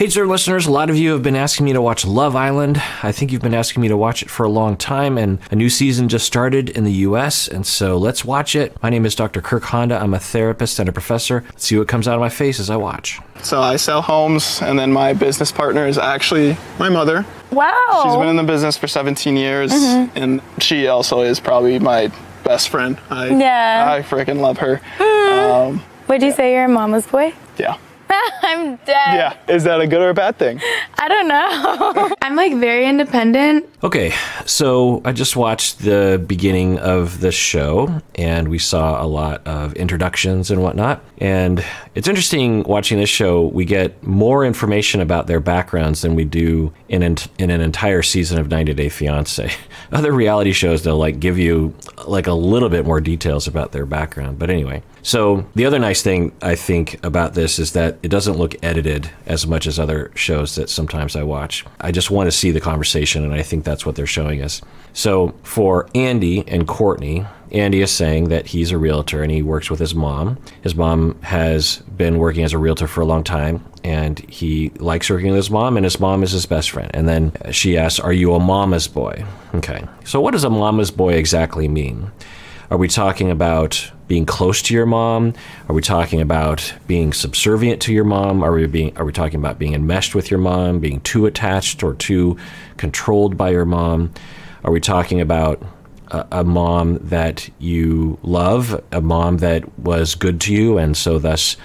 Hey, dear listeners, a lot of you have been asking me to watch Love Island. I think you've been asking me to watch it for a long time, and a new season just started in the U.S., and so let's watch it. My name is Dr. Kirk Honda. I'm a therapist and a professor. Let's see what comes out of my face as I watch. So I sell homes, and then my business partner is actually my mother. Wow. She's been in the business for 17 years, and she also is probably my best friend. I freaking love her. Would you say you're a mama's boy? Yeah. I'm dead. Yeah. Is that a good or a bad thing? I don't know. I'm like very independent. Okay, so I just watched the beginning of the show, and we saw a lot of introductions and whatnot. And it's interesting watching this show. We get more information about their backgrounds than we do in an entire season of 90 Day Fiancé. Other reality shows, they'll like give you like a little bit more details about their background. But anyway, so the other nice thing I think about this is that it doesn't look edited as much as other shows that sometimes I watch. I just want to see the conversation, and I think that's what they're showing us. So for Andy and Courtney, Andy is saying that he's a realtor and he works with his mom. His mom has been working as a realtor for a long time, and he likes working with his mom, and his mom is his best friend. And then she asks, are you a mama's boy? Okay, so what does a mama's boy exactly mean? Are we talking about being close to your mom? Are we talking about being subservient to your mom? Are we talking about being enmeshed with your mom, being too attached or too controlled by your mom? Are we talking about a mom that you love, a mom that was good to you, and so thus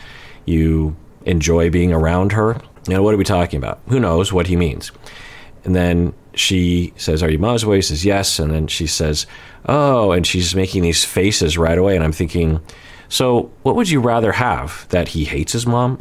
you enjoy being around her? You know, what are we talking about? Who knows what he means? And then she says, are you mom's boy? He says, yes. And then she says, oh, and she's making these faces right away. And I'm thinking, so what would you rather have? That he hates his mom?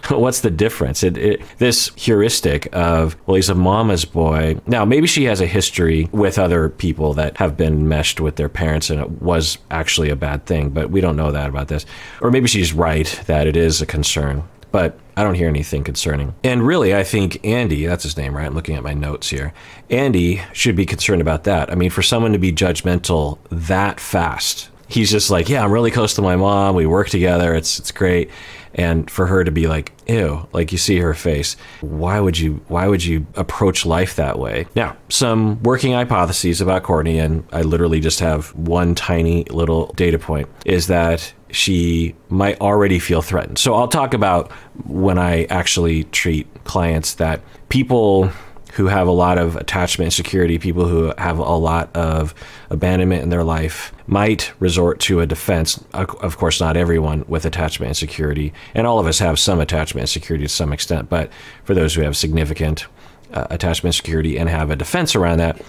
What's the difference? This heuristic of, well, he's a mama's boy. Now, maybe she has a history with other people that have been meshed with their parents, and it was actually a bad thing, but we don't know that about this. Or maybe she's right that it is a concern, but I don't hear anything concerning. And really, I think Andy, that's his name, right? I'm looking at my notes here. Andy should be concerned about that. I mean, for someone to be judgmental that fast, he's just like, yeah, I'm really close to my mom. We work together. It's great. And for her to be like, ew, like you see her face. Why would you approach life that way? Now, some working hypotheses about Courtney, and I literally just have one tiny little data point, is that she might already feel threatened. So I'll talk about when I actually treat clients that people who have a lot of attachment insecurity, people who have a lot of abandonment in their life might resort to a defense. Of course, not everyone with attachment insecurity, and all of us have some attachment insecurity to some extent, but for those who have significant attachment insecurity and have a defense around that,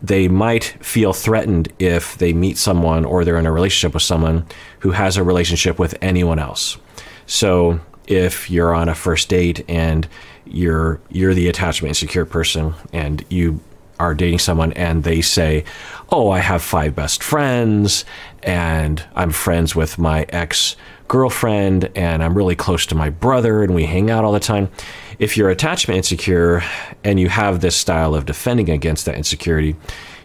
they might feel threatened if they meet someone or they're in a relationship with someone who has a relationship with anyone else. So if you're on a first date and you're the attachment insecure person and you are dating someone and they say, oh, I have 5 best friends and I'm friends with my ex-girlfriend and I'm really close to my brother and we hang out all the time. If you're attachment insecure and you have this style of defending against that insecurity,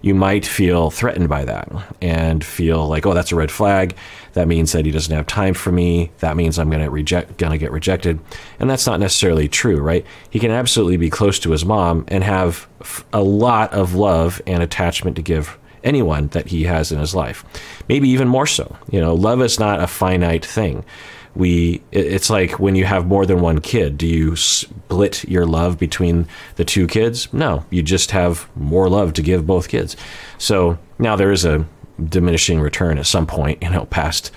you might feel threatened by that and feel like, oh, that's a red flag. That means that he doesn't have time for me. That means I'm gonna get rejected. And that's not necessarily true, right? He can absolutely be close to his mom and have a lot of love and attachment to give anyone that he has in his life. Maybe even more so. You know, love is not a finite thing. It's like when you have more than one kid, do you split your love between the 2 kids? No, you just have more love to give both kids. So now there is a diminishing return at some point, you know, past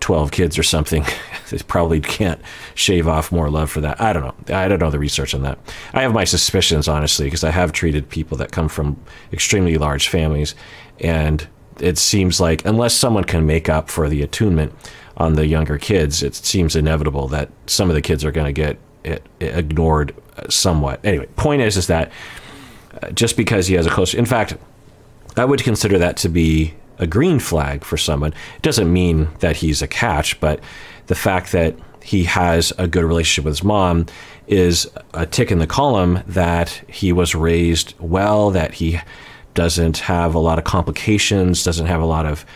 12 kids or something. They probably can't shave off more love for that. I don't know. I don't know the research on that. I have my suspicions, honestly, because I have treated people that come from extremely large families, and it seems like unless someone can make up for the attunement on the younger kids, it seems inevitable that some of the kids are going to get ignored somewhat. Anyway, point is that just because he has a close, in fact, I would consider that to be a green flag for someone. It doesn't mean that he's a catch, but the fact that he has a good relationship with his mom is a tick in the column that he was raised well, that he doesn't have a lot of complications, doesn't have a lot of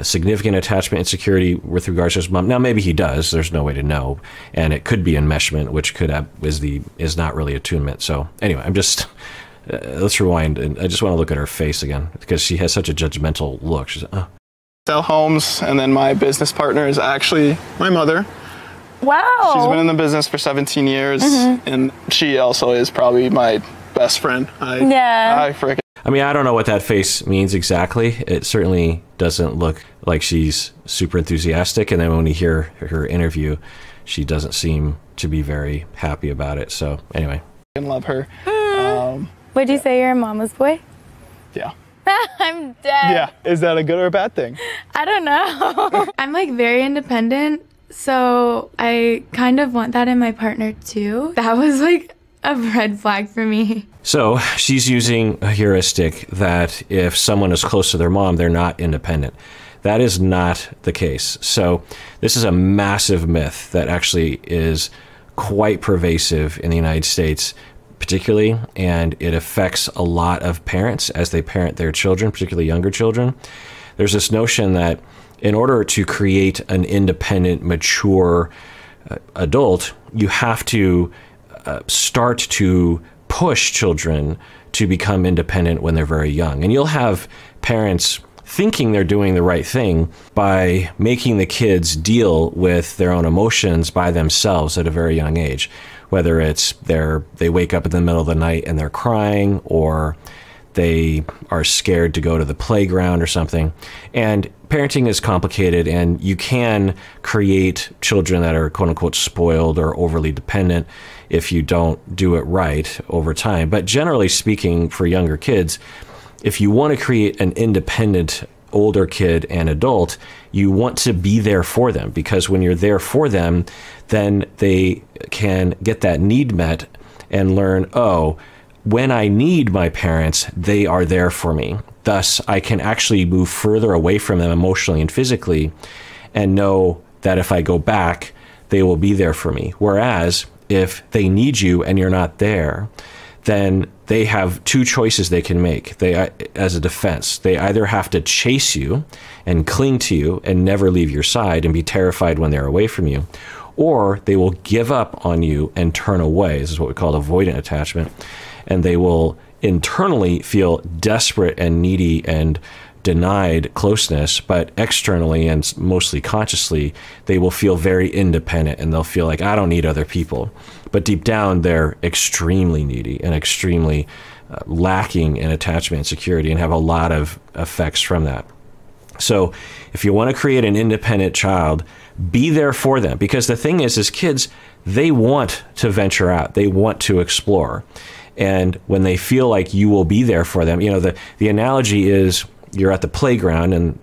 significant attachment insecurity with regards to his mom. Now, maybe he does. There's no way to know. And it could be enmeshment, which is not really attunement. So anyway, I'm just... let's rewind, and I just want to look at her face again because she has such a judgmental look. She's Sell homes, and then my business partner is actually my mother. Wow. She's been in the business for 17 years, and she also is probably my best friend. I mean, I don't know what that face means exactly. It certainly doesn't look like she's super enthusiastic, and then when you hear her interview, she doesn't seem to be very happy about it. So anyway. I love her. Would you say you're a mama's boy? Yeah. I'm dead. Yeah. Is that a good or a bad thing? I don't know. I'm like very independent, so I kind of want that in my partner too. That was like a red flag for me. So she's using a heuristic that if someone is close to their mom, they're not independent. That is not the case. So this is a massive myth that actually is quite pervasive in the United States, particularly, and it affects a lot of parents as they parent their children, particularly younger children. There's this notion that in order to create an independent, mature adult, you have to start to push children to become independent when they're very young. And you'll have parents thinking they're doing the right thing by making the kids deal with their own emotions by themselves at a very young age. Whether it's they wake up in the middle of the night and they're crying, or they are scared to go to the playground or something. And parenting is complicated, and you can create children that are quote unquote spoiled or overly dependent if you don't do it right over time. But generally speaking, for younger kids, if you want to create an independent older kid and adult, you want to be there for them, because when you're there for them, then they can get that need met and learn, oh, when I need my parents, they are there for me. Thus, I can actually move further away from them emotionally and physically and know that if I go back, they will be there for me. Whereas if they need you and you're not there, then they have two choices they can make. They, as a defense, they either have to chase you and cling to you and never leave your side and be terrified when they're away from you, or they will give up on you and turn away. This is what we call avoidant attachment. And they will internally feel desperate and needy and denied closeness, but externally and mostly consciously, they will feel very independent and they'll feel like, I don't need other people. But deep down, they're extremely needy and extremely lacking in attachment and security, and have a lot of effects from that. So if you want to create an independent child, be there for them. Because the thing is kids, they want to venture out. They want to explore. And when they feel like you will be there for them, you know, the analogy is you're at the playground and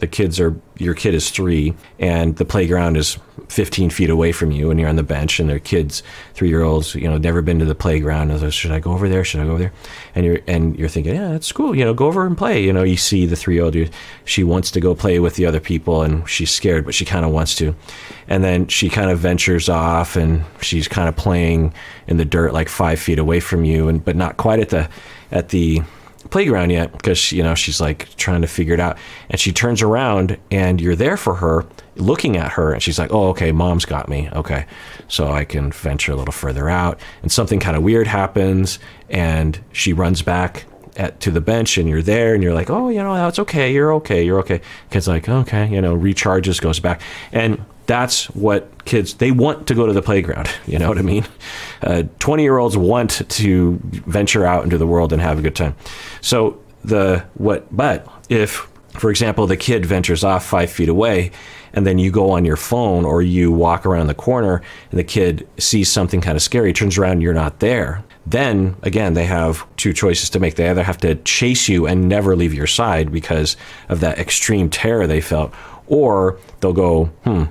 your kid is 3 and the playground is 15 feet away from you, and you're on the bench and their kids, 3-year-olds, you know, never been to the playground. And should I go over there? Should I go over there? And you're thinking, yeah, that's cool. You know, go over and play. You know, you see the 3-year-old, she wants to go play with the other people and she's scared, but she kind of wants to. And then she kind of ventures off and she's kind of playing in the dirt like 5 feet away from you, but not quite at the playground yet, because, you know, she's like trying to figure it out. And she turns around and you're there for her, looking at her, and she's like, oh, okay, mom's got me. Okay, so I can venture a little further out. And something kind of weird happens and she runs back to the bench, and you're there and you're like, oh, you know, it's okay, you're okay. Kid's like, okay, you know, recharges, goes back. And that's what kids, they want to go to the playground. You know what I mean? 20-year-olds want to venture out into the world and have a good time. So but if, for example, the kid ventures off 5 feet away, and then you go on your phone or you walk around the corner and the kid sees something kind of scary, turns around and you're not there, then again, they have two choices to make. They either have to chase you and never leave your side because of that extreme terror they felt, or they'll go,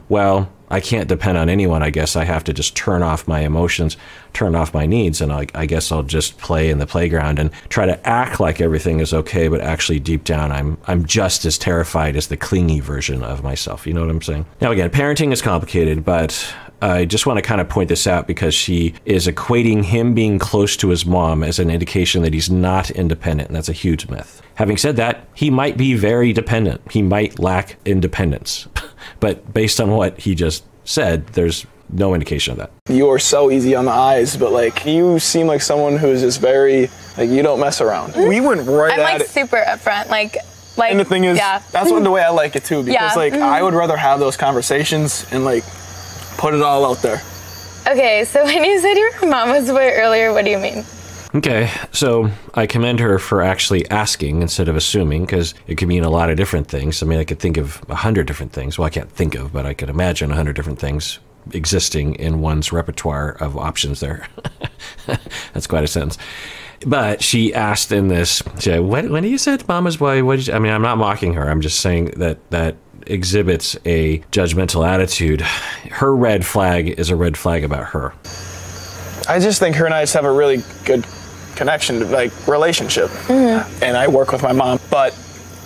well, I can't depend on anyone. I guess I have to just turn off my emotions, turn off my needs, and I guess I'll just play in the playground and try to act like everything is okay, but actually deep down I'm just as terrified as the clingy version of myself. You know what I'm saying? Now again, parenting is complicated, but I just want to kind of point this out because she is equating him being close to his mom as an indication that he's not independent, and that's a huge myth. Having said that, he might be very dependent. He might lack independence. But based on what he just said, there's no indication of that. You're so easy on the eyes, but like you seem like someone who's just very, like, you don't mess around. We went right I'm at like it. super upfront, like. And the thing is, that's the way I like it too, because like I would rather have those conversations and like put it all out there. Okay, so when you said your mom was boy earlier, what do you mean? Okay, so I commend her for actually asking instead of assuming, because it could mean a lot of different things. I mean, I could think of 100 different things. Well, I can't think of, but I could imagine 100 different things existing in one's repertoire of options there. That's quite a sentence. But she asked in this, when you said mama's boy, what did you, I mean, I'm not mocking her. I'm just saying that exhibits a judgmental attitude. Her red flag is a red flag about her. I just think her and I just have a really good connection, like relationship. And I work with my mom. But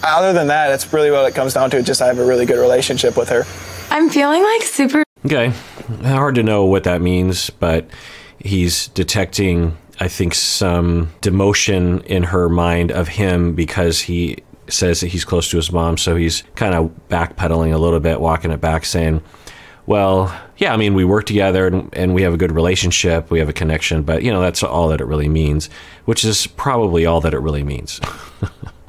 other than that, it's really what it comes down to. Just I have a really good relationship with her. I'm feeling like super. Okay. Hard to know what that means, but he's detecting, I think, some demotion in her mind of him because he says that he's close to his mom. So he's kind of backpedaling a little bit, walking it back, saying, well, yeah, I mean, we work together and we have a good relationship. We have a connection. But, you know, that's all that it really means, which is probably all that it really means.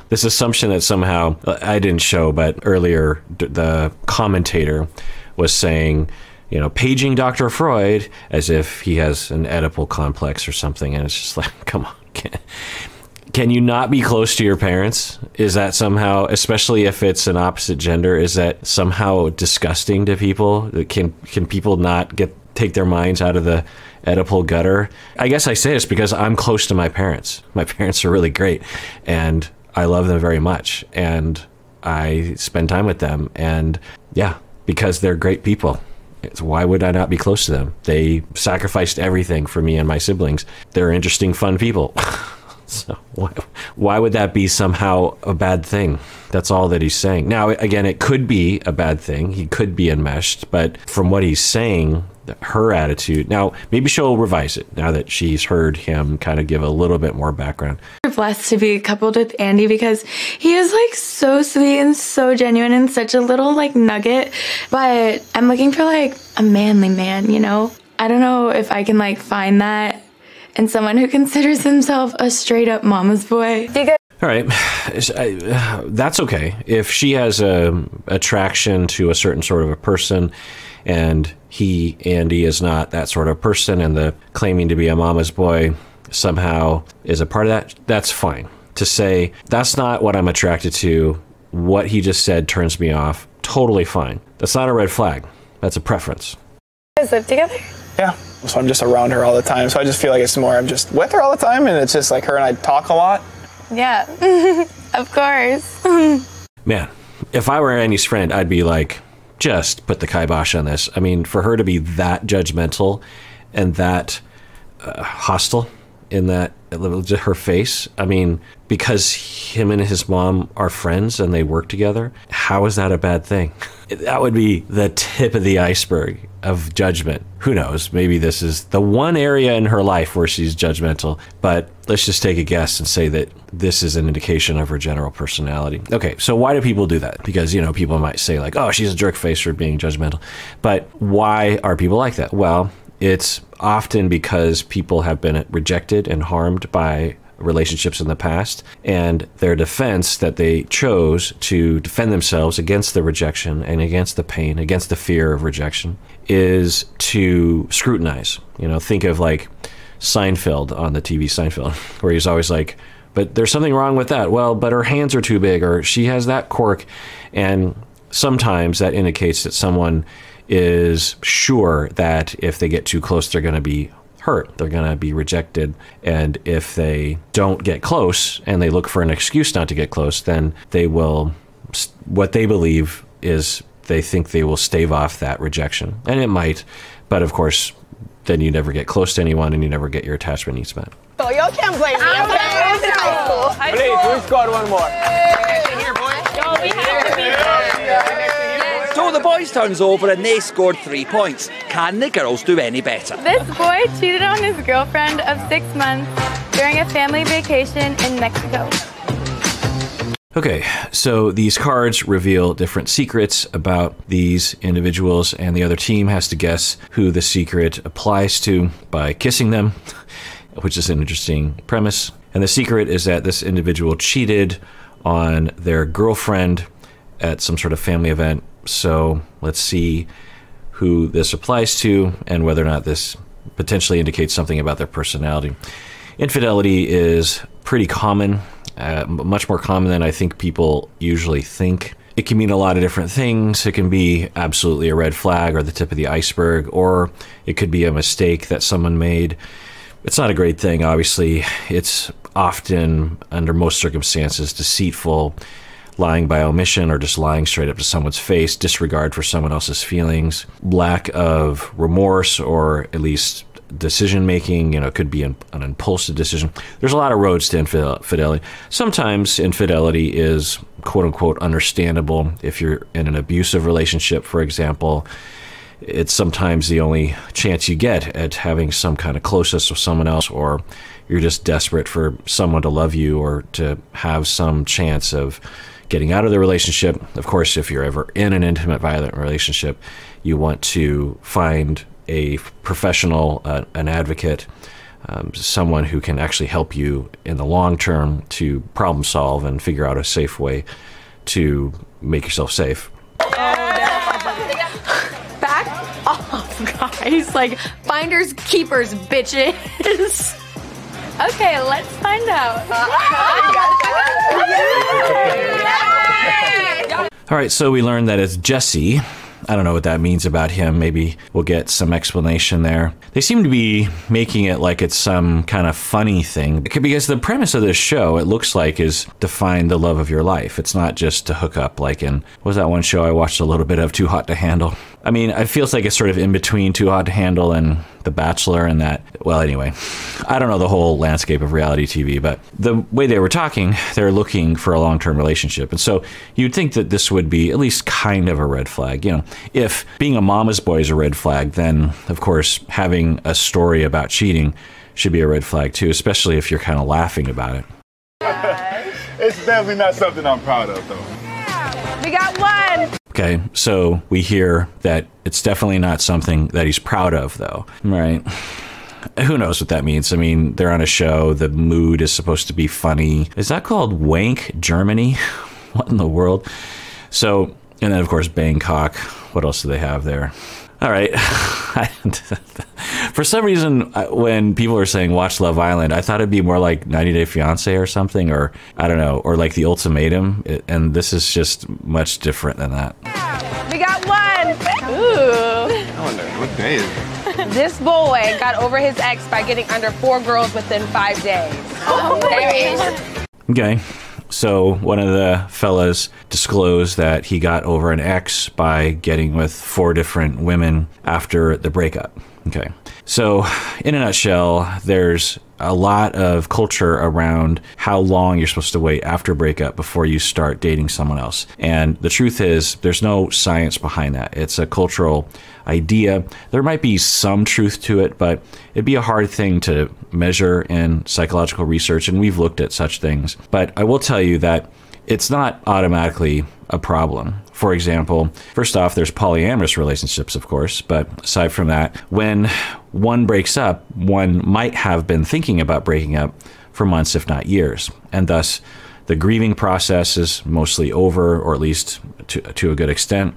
This assumption that somehow, I didn't show, but earlier the commentator was saying, you know, paging Dr. Freud as if he has an Oedipal complex or something. And it's just like, come on. Can you not be close to your parents? Is that somehow, especially if it's an opposite gender, is that somehow disgusting to people? Can people not take their minds out of the Oedipal gutter? I guess I say this because I'm close to my parents. My parents are really great, and I love them very much, and I spend time with them, and yeah, because they're great people. Why would I not be close to them? They sacrificed everything for me and my siblings. They're interesting, fun people. So why would that be somehow a bad thing? That's all that he's saying. Now, again, it could be a bad thing. He could be enmeshed, but from what he's saying, her attitude. Now, maybe she'll revise it now that she's heard him kind of give a little bit more background. We're blessed to be coupled with Andy because he is like so sweet and so genuine and such a little like nugget. But I'm looking for like a manly man, you know? I don't know if I can like find that in someone who considers himself a straight up mama's boy. All right, that's okay. If she has a attraction to a certain sort of a person and Andy, is not that sort of person, and the claiming to be a mama's boy somehow is a part of that, that's fine. To say, that's not what I'm attracted to, what he just said turns me off, totally fine. That's not a red flag. That's a preference. You guys live together? Yeah. So I'm just around her all the time. So I just feel like it's more, I'm just with her all the time, and it's just like her and I talk a lot. Yeah, of course. Man, if I were Annie's friend, I'd be like, just put the kibosh on this. I mean, for her to be that judgmental and that hostile in that, her face, I mean, because him and his mom are friends and they work together, how is that a bad thing? That would be the tip of the iceberg of judgment. Who knows? Maybe this is the one area in her life where she's judgmental, but let's just take a guess and say that this is an indication of her general personality. Okay, so why do people do that? Because, you know, people might say like, oh, she's a jerk face for being judgmental. But why are people like that? Well, it's often because people have been rejected and harmed by relationships in the past, and their defense that they chose to defend themselves against the rejection and against the pain, against the fear of rejection, is to scrutinize. You know, think of like Seinfeld on the TV Seinfeld, where he's always like, but there's something wrong with that. Well, but her hands are too big, or she has that quirk. And sometimes that indicates that someone is sure that if they get too close, they're going to be hurt. They're going to be rejected. And if they don't get close and they look for an excuse not to get close, then they will, what they believe is they think they will stave off that rejection. And it might, but of course, then you never get close to anyone and you never get your attachment needs met. So y'all can't blame me. I was in high school. Please, we scored one more. No, we have to be So the boys' turn's over and they scored 3 points. Can the girls do any better? This boy cheated on his girlfriend of 6 months during a family vacation in Mexico. Okay, so these cards reveal different secrets about these individuals, and the other team has to guess who the secret applies to by kissing them, which is an interesting premise. And the secret is that this individual cheated on their girlfriend at some sort of family event. So let's see who this applies to and whether or not this potentially indicates something about their personality. Infidelity is pretty common. Much more common than I think people usually think. It can mean a lot of different things. It can be absolutely a red flag or the tip of the iceberg, or it could be a mistake that someone made. It's not a great thing, obviously. It's often, under most circumstances, deceitful, lying by omission, or just lying straight up to someone's face, disregard for someone else's feelings, lack of remorse, or at least decision-making, could be an impulsive decision. There's a lot of roads to infidelity. Sometimes infidelity is quote-unquote understandable. If you're in an abusive relationship, for example, it's sometimes the only chance you get at having some kind of closeness with someone else, or you're just desperate for someone to love you or to have some chance of getting out of the relationship. Of course, if you're ever in an intimate, violent relationship, you want to find a professional, an advocate, someone who can actually help you in the long term to problem solve and figure out a safe way to make yourself safe. Back off, guys. Like, finders keepers, bitches. Okay, let's find out. All right, so we learned that it's Jesse. I don't know what that means about him. Maybe we'll get some explanation there. They seem to be making it like it's some kind of funny thing, because the premise of this show, it looks like, is to find the love of your life. It's not just to hook up like in, what was that one show I watched a little bit of, Too Hot to Handle? I mean, it feels like it's sort of in between Too Hot to Handle and The Bachelor and that. Well, anyway, I don't know the whole landscape of reality TV, but the way they were talking, they're looking for a long-term relationship. And so you'd think that this would be at least kind of a red flag. If being a mama's boy is a red flag, then of course having a story about cheating should be a red flag too, especially if you're kind of laughing about it. It's definitely not something I'm proud of, though. We got one. Okay, so we hear that it's definitely not something that he's proud of, though, right? Who knows what that means? I mean, they're on a show, the mood is supposed to be funny. Is that called Wank Germany? What in the world? So, and then of course Bangkok. What else do they have there? All right. For some reason, when people are saying watch Love Island, I thought it'd be more like 90 Day Fiance or something, or I don't know, or like The Ultimatum. And this is just much different than that. We got one. Ooh. I wonder what day is it? This boy got over his ex by getting under 4 girls within 5 days. Okay. So one of the fellas disclosed that he got over an ex by getting with 4 different women after the breakup. Okay. So in a nutshell, there's a lot of culture around how long you're supposed to wait after breakup before you start dating someone else. And the truth is, there's no science behind that. It's a cultural idea. There might be some truth to it, but it'd be a hard thing to measure in psychological research, and we've looked at such things. But I will tell you that it's not automatically a problem. For example, first off, there's polyamorous relationships, of course, but aside from that, when one breaks up, one might have been thinking about breaking up for months, if not years, and thus the grieving process is mostly over, or at least to a good extent.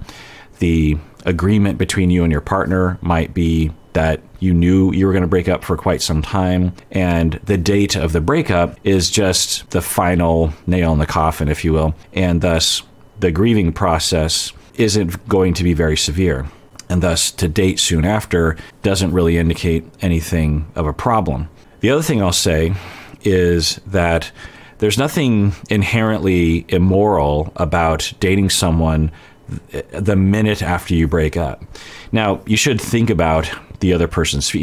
The agreement between you and your partner might be that you knew you were going to break up for quite some time, and the date of the breakup is just the final nail in the coffin, if you will, and thus the grieving process isn't going to be very severe, and thus to date soon after doesn't really indicate anything of a problem. The other thing I'll say is that there's nothing inherently immoral about dating someone the minute after you break up. Now, you should think about the other person's,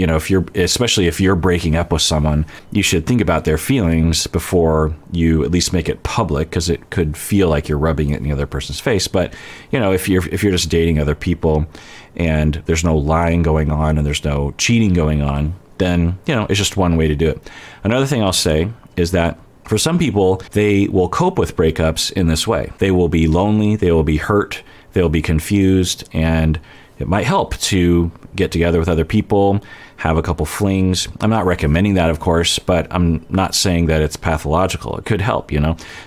especially if you're breaking up with someone, you should think about their feelings before you at least make it public, because it could feel like you're rubbing it in the other person's face. But, if you're just dating other people and there's no lying going on and there's no cheating going on, then, it's just one way to do it. Another thing I'll say is that for some people, they will cope with breakups in this way. They will be lonely, they will be hurt, they'll be confused, and it might help to get together with other people, have a couple flings. I'm not recommending that, of course, but I'm not saying that it's pathological. It could help,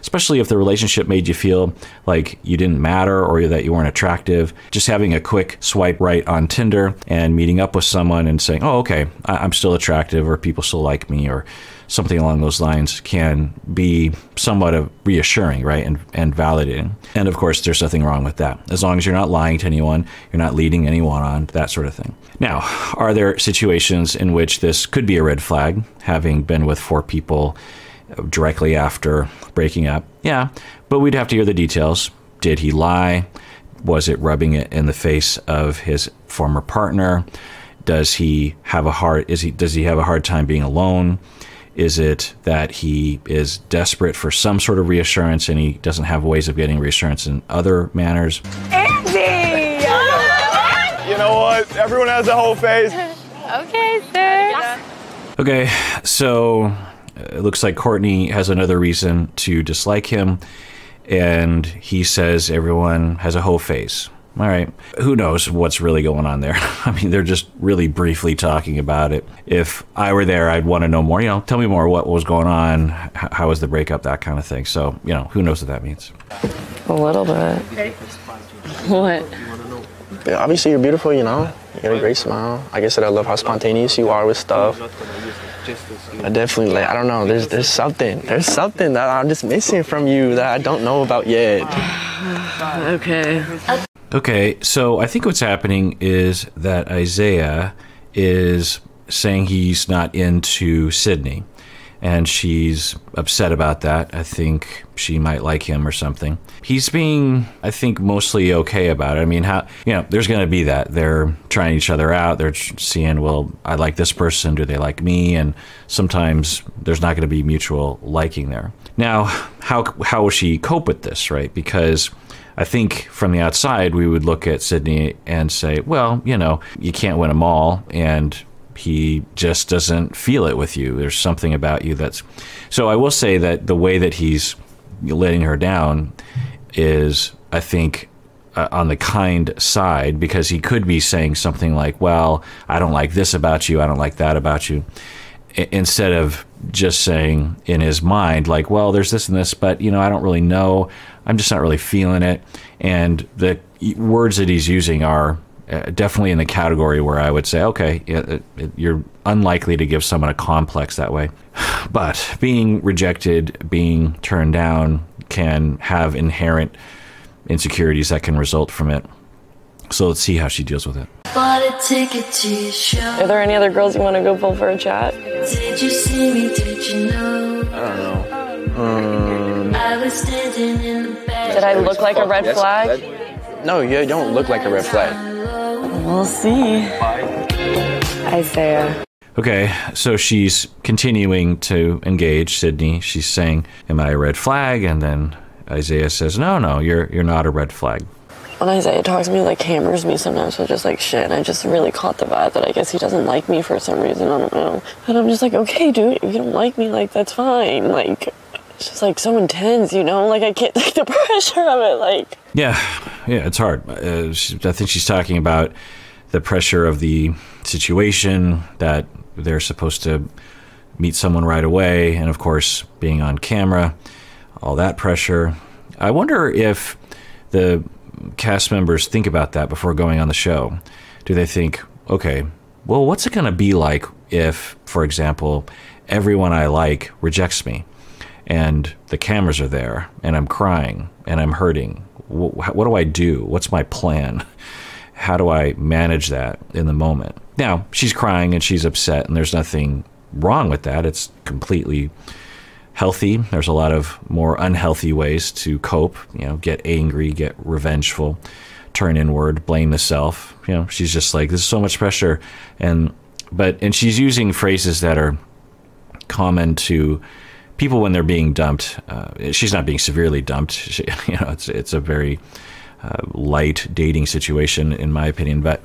especially if the relationship made you feel like you didn't matter or that you weren't attractive. Just having a quick swipe right on Tinder and meeting up with someone and saying, oh, okay, I'm still attractive, or people still like me, or something along those lines can be somewhat of reassuring, right, and validating. And of course, there's nothing wrong with that, as long as you're not lying to anyone, you're not leading anyone on, that sort of thing. Now, are there situations in which this could be a red flag, having been with 4 people directly after breaking up? Yeah, but we'd have to hear the details. Did he lie? Was it rubbing it in the face of his former partner? Does he have a hard time being alone? Is it that he is desperate for some sort of reassurance and he doesn't have ways of getting reassurance in other manners? Andy! You know what? Everyone has a whole face. Okay, sir. Okay, so it looks like Courtney has another reason to dislike him, and he says everyone has a whole face. All right, who knows what's really going on there? I mean, they're just really briefly talking about it. If I were there, I'd want to know more. Tell me more. What was going on? How was the breakup? That kind of thing. So, who knows what that means? A little bit. What? Yeah, obviously, you're beautiful, You got a great smile. Like I said, I love how spontaneous you are with stuff. I definitely, I don't know, there's something that I'm just missing from you that I don't know about yet. Okay, so I think what's happening is that Isaiah is saying he's not into Sydney, and she's upset about that. I think she might like him or something. He's being, I think, mostly okay about it. I mean, there's going to be that. They're trying each other out. They're seeing, well, I like this person. Do they like me? And sometimes there's not going to be mutual liking there. Now, how will she cope with this, right? Because I think from the outside, we would look at Sydney and say, well, you can't win them all, and he just doesn't feel it with you. There's something about you that's... So I will say that the way that he's letting her down is, I think, on the kind side, because he could be saying something like, well, I don't like this about you, I don't like that about you, instead of just saying in his mind, like, well, there's this and this, but, I don't really know. I'm just not really feeling it. And the words that he's using are definitely in the category where I would say, okay, you're unlikely to give someone a complex that way. But being rejected, being turned down can have inherent insecurities that can result from it. So let's see how she deals with it. Are there any other girls you want to go pull for a chat? Did you see me? Did you know? I don't know. I was standing in the back. Did I look like a red flag? No, you don't look like a red flag. We'll see. Isaiah. Okay, so she's continuing to engage Sydney. She's saying, am I a red flag? And then Isaiah says, no, you're not a red flag. When Isaiah talks to me, hammers me sometimes with just shit, and I just really caught the vibe that I guess he doesn't like me for some reason, I don't know. And I'm just okay, dude, if you don't like me, that's fine. It's just so intense, I can't take the pressure of it, Yeah, it's hard. I think she's talking about the pressure of the situation, that they're supposed to meet someone right away, and of course, being on camera, all that pressure. I wonder if the cast members think about that before going on the show. Do they think, okay, well, what's it going to be like if, for example, everyone I like rejects me, and the cameras are there, and I'm crying, and I'm hurting? What do I do? What's my plan? How do I manage that in the moment? Now, she's crying and she's upset, and there's nothing wrong with that. It's completely healthy. There's a lot of more unhealthy ways to cope, get angry, get revengeful, turn inward, blame the self. You know, she's just like, there's so much pressure. And she's using phrases that are common to people when they're being dumped. She's not being severely dumped. You know, it's a very light dating situation, in my opinion. But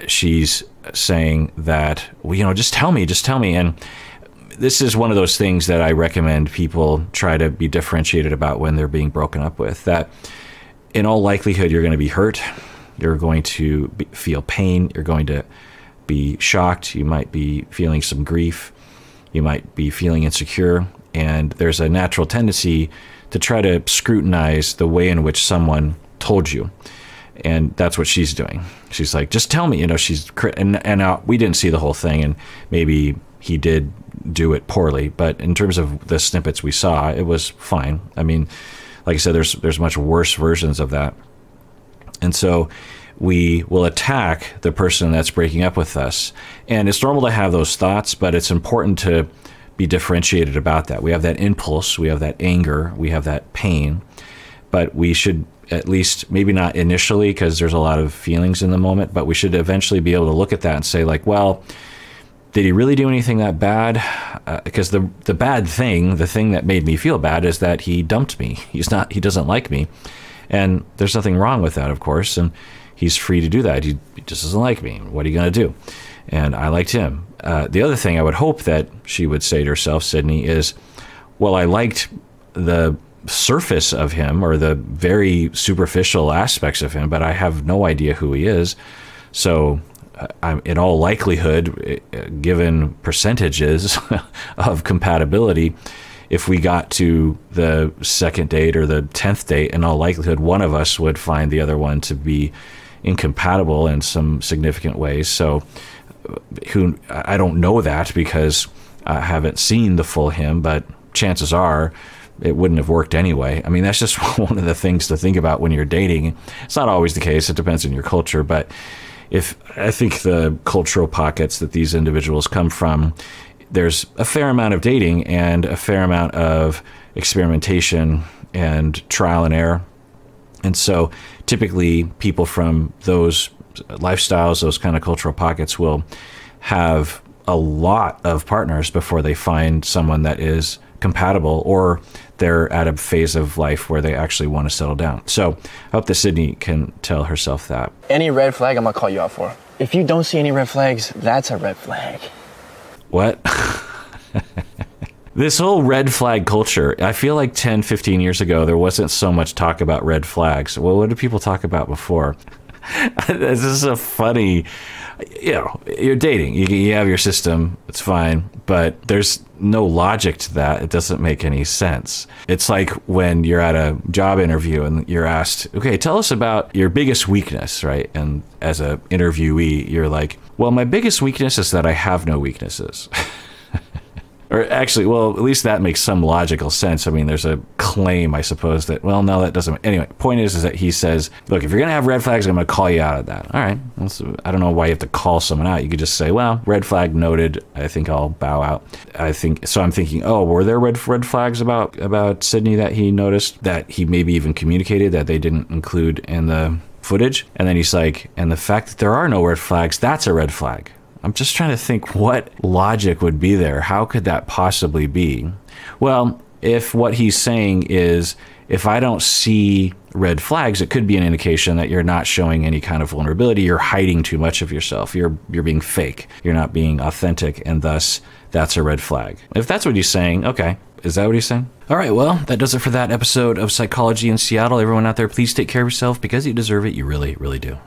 she's saying that, well, you know, just tell me. And this is one of those things that I recommend people try to be differentiated about when they're being broken up with. That in all likelihood, you're going to be hurt. You're going to feel pain. You're going to be shocked. You might be feeling some grief. You might be feeling insecure. And there's a natural tendency to try to scrutinize the way in which someone told you. And that's what she's doing. She's like, just tell me, you know, and we didn't see the whole thing, and maybe he did do it poorly, but in terms of the snippets we saw, it was fine. I mean, like I said, there's much worse versions of that. And so we will attack the person that's breaking up with us. And it's normal to have those thoughts, but it's important to be differentiated about that. We have that impulse, we have that anger, we have that pain, but we should at least, maybe not initially because there's a lot of feelings in the moment, but we should eventually be able to look at that and say like, well, did he really do anything that bad? Because the bad thing, the thing that made me feel bad is that he dumped me. He doesn't like me. And there's nothing wrong with that, of course. And he's free to do that. He just doesn't like me. What are you going to do? And I liked him. The other thing I would hope that she would say to herself, Sydney, is, well, I liked the surface of him or the very superficial aspects of him, but I have no idea who he is. So I'm, in all likelihood, given percentages of compatibility, if we got to the second date or the 10th date, in all likelihood, one of us would find the other one to be incompatible in some significant ways. So I don't know that because I haven't seen the full him, but chances are it wouldn't have worked anyway. I mean, that's just one of the things to think about when you're dating. It's not always the case. It depends on your culture. But I think the cultural pockets that these individuals come from, there's a fair amount of dating and a fair amount of experimentation and trial and error. And so typically people from those lifestyles, those kind of cultural pockets will have a lot of partners before they find someone that is compatible, or they're at a phase of life where they actually want to settle down. So I hope that Sydney can tell herself that. Any red flag, I'm gonna call you out for. If you don't see any red flags, that's a red flag. What? This whole red flag culture, I feel like 10, 15 years ago, there wasn't so much talk about red flags. Well, what did people talk about before? This is a funny, you know, you're dating, you have your system, it's fine, but there's no logic to that. It doesn't make any sense. It's like when you're at a job interview and you're asked, okay, tell us about your biggest weakness, right? And as a interviewee, you're like, well, my biggest weakness is that I have no weaknesses. Or actually, well, at least that makes some logical sense. I mean, there's a claim, I suppose, that, well, no, that doesn't. Anyway, point is that he says, look, if you're going to have red flags, I'm going to call you out of that. All right. I don't know why you have to call someone out. You could just say, well, red flag noted. I think I'll bow out. I'm thinking, oh, were there red flags about Sydney that he noticed, that he maybe even communicated that they didn't include in the footage? And then he's like, and the fact that there are no red flags, that's a red flag. I'm just trying to think what logic would be there. How could that possibly be? Well, if what he's saying is, if I don't see red flags, it could be an indication that you're not showing any kind of vulnerability. You're hiding too much of yourself. You're being fake. You're not being authentic, and thus that's a red flag. If that's what he's saying, okay. Is that what he's saying? All right, well, that does it for that episode of Psychology in Seattle. Everyone out there, please take care of yourself because you deserve it. You really, really do.